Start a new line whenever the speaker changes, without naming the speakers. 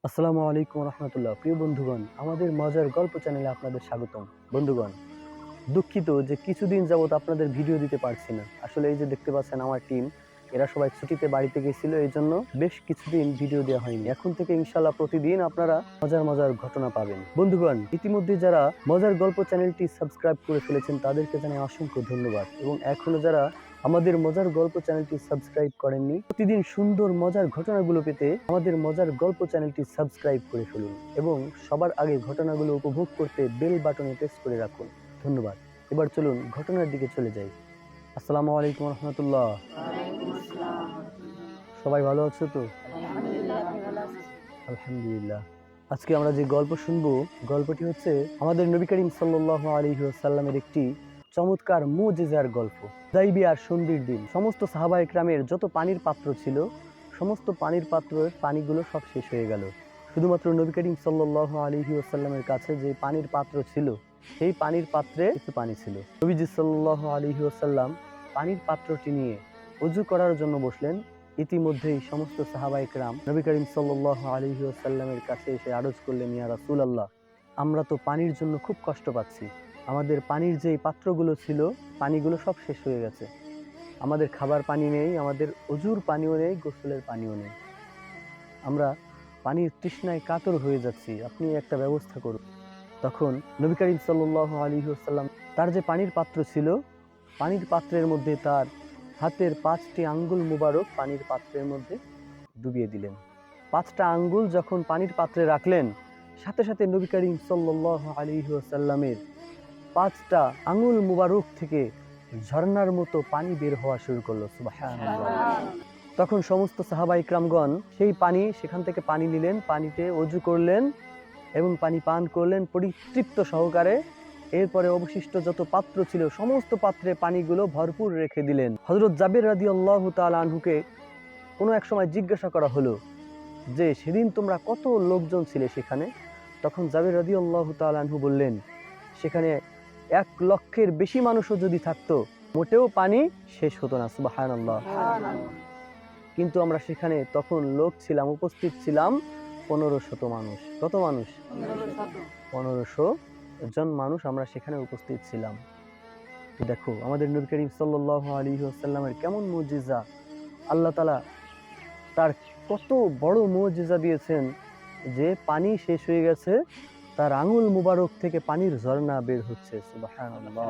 আসসালামু আলাইকুম রহমতুল্লাহ। প্রিয় বন্ধুগণ, আমাদের মজার গল্প চ্যানেলে আপনাদের স্বাগতম। বন্ধুগণ, দুঃখিত যে কিছুদিন যাবত আপনাদের ভিডিও দিতে পারছি না। আসলে এই যে দেখতে পাচ্ছেন আমার টিম, এরা সবাই ছুটিতে বাড়িতে গেছিল, এই জন্য বেশ কিছুদিন ভিডিও দেওয়া হয়নি। এখন থেকে ইনশাল্লাহ প্রতিদিন আপনারা মজার মজার ঘটনা পাবেন। বন্ধুগণ, ইতিমধ্যে যারা মজার গল্প চ্যানেলটি সাবস্ক্রাইব করে ফেলেছেন তাদেরকে জানাই অসংখ্য ধন্যবাদ, এবং এখনো যারা আমাদের মজার গল্প চ্যানেলটি সাবস্ক্রাইব করেননি, প্রতিদিন সুন্দর মজার ঘটনাগুলো পেতে আমাদের মজার গল্প চ্যানেলটি সাবস্ক্রাইব করে ফেলুন এবং সবার আগে ঘটনাগুলো উপভোগ করতে বেল বাটনে প্রেস করে রাখুন। ধন্যবাদ। এবার চলুন ঘটনার দিকে চলে যাই। আসসালামু আলাইকুম রহমতুল্লাহ। সবাই ভালো আছো তো? আলহামদুলিল্লাহ। আজকে আমরা যে গল্প শুনবো, গল্পটি হচ্ছে আমাদের নবী করিম সাল্লাল্লাহু আলাইহি ওয়াসাল্লামের একটি চমৎকার মুজিজার গল্প। হুদাইবিয়ার সন্ধির দিন সমস্ত সাহাবা ইকরামের যত পানির পাত্র ছিল, সমস্ত পানির পাত্রের পানিগুলো সব শেষ হয়ে গেল। শুধুমাত্র নবী করিম সাল্লাল্লাহু আলাইহি ওয়াসাল্লামের কাছে যে পানির পাত্র ছিল, সেই পানির পাত্রে কিছু পানি ছিল। নবীজি সাল্লাল্লাহু আলাইহি ওয়াসাল্লাম পানির পাত্রটি নিয়ে ওযু করার জন্য বসলেন। ইতিমধ্যেই সমস্ত সাহাবা ইকরাম নবী করিম সাল্লাল্লাহু আলাইহি ওয়াসাল্লামের কাছে এসে আরজ করলেন, ইয়া রাসূলুল্লাহ, আমরা তো পানির জন্য খুব কষ্ট পাচ্ছি। আমাদের পানির যেই পাত্রগুলো ছিল, পানিগুলো সব শেষ হয়ে গেছে। আমাদের খাবার পানি নেই, আমাদের অজুর পানিও নেই, গোসলের পানিও নেই। আমরা পানির তৃষ্ণায় কাতর হয়ে যাচ্ছি, আপনি একটা ব্যবস্থা করুন। তখন নবী করিম সাল্লাল্লাহু আলাইহি ওয়াসাল্লাম তার যে পানির পাত্র ছিল, পানির পাত্রের মধ্যে তার হাতের 5টি আঙ্গুল মুবারক পানির পাত্রের মধ্যে ডুবিয়ে দিলেন। 5টা আঙ্গুল যখন পানির পাত্রে রাখলেন, সাথে সাথে নবী করিম সাল্লাল্লাহু আলাইহি ওয়াসাল্লামের 5টা আঙ্গুল মুবারক থেকে ঝর্ণার মতো পানি বের হওয়া শুরু করলো। সুবহানাল্লাহ। তখন সমস্ত সাহাবা ইকরামগণ সেই পানি, সেখান থেকে পানি নিলেন, পানিতে ওযু করলেন এবং পানি পান করলেন পরিতৃপ্ত সহকারে। এরপরে অবশিষ্ট যত পাত্র ছিল সমস্ত পাত্রে পানিগুলো ভরপুর রেখে দিলেন। হযরত জাবির রাদিয়াল্লাহু তাআলা আনহুকে কোনো এক সময় জিজ্ঞাসা করা হলো যে, সেদিন তোমরা কত লোকজন ছিলে সেখানে? তখন জাবির রাদিয়াল্লাহু তাআলা আনহু বললেন, সেখানে 1 লক্ষের বেশি মানুষও যদি থাকতো, মোটেও পানি শেষ হতো না। সুবহানাল্লাহ। কিন্তু আমরা সেখানে তখন লোক ছিলাম, উপস্থিত ছিলাম 1500 মানুষ। কত মানুষ? 1500 জন মানুষ আমরা সেখানে উপস্থিত ছিলাম। তো দেখো আমাদের নবী করিম সাল্লাল্লাহু আলাইহি ওয়াসাল্লামের কেমন মুজিজা, আল্লাহ তাআলা তার কত বড় মুজিজা দিয়েছেন যে পানি শেষ হয়ে গেছে, তার আঙ্গুল মুবারক থেকে পানির ঝর্ণা বের হচ্ছে। সুবহানাল্লাহ।